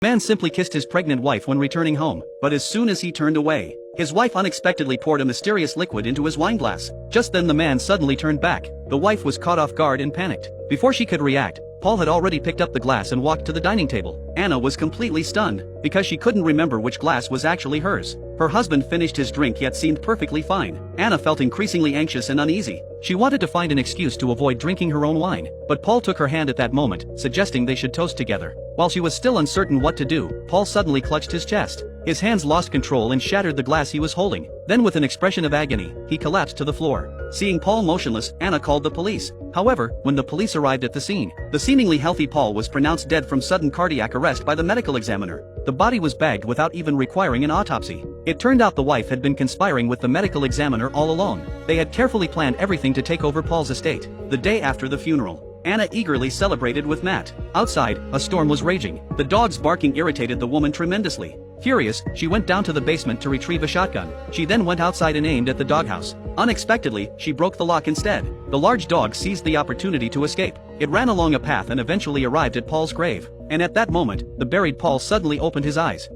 Man simply kissed his pregnant wife when returning home, but as soon as he turned away, his wife unexpectedly poured a mysterious liquid into his wine glass. Just then the man suddenly turned back. The wife was caught off guard and panicked. Before she could react, Paul had already picked up the glass and walked to the dining table. Anna was completely stunned, because she couldn't remember which glass was actually hers. Her husband finished his drink yet seemed perfectly fine. Anna felt increasingly anxious and uneasy. She wanted to find an excuse to avoid drinking her own wine, but Paul took her hand at that moment, suggesting they should toast together. While she was still uncertain what to do, Paul suddenly clutched his chest. His hands lost control and shattered the glass he was holding. Then with an expression of agony, he collapsed to the floor. Seeing Paul motionless, Anna called the police. However, when the police arrived at the scene, the seemingly healthy Paul was pronounced dead from sudden cardiac arrest by the medical examiner. The body was bagged without even requiring an autopsy. It turned out the wife had been conspiring with the medical examiner all along. They had carefully planned everything to take over Paul's estate. The day after the funeral, Anna eagerly celebrated with Matt. Outside, a storm was raging. The dogs barking irritated the woman tremendously. Furious, she went down to the basement to retrieve a shotgun. She then went outside and aimed at the doghouse. Unexpectedly, she broke the lock instead. The large dog seized the opportunity to escape. It ran along a path and eventually arrived at Paul's grave. And at that moment, the buried Paul suddenly opened his eyes.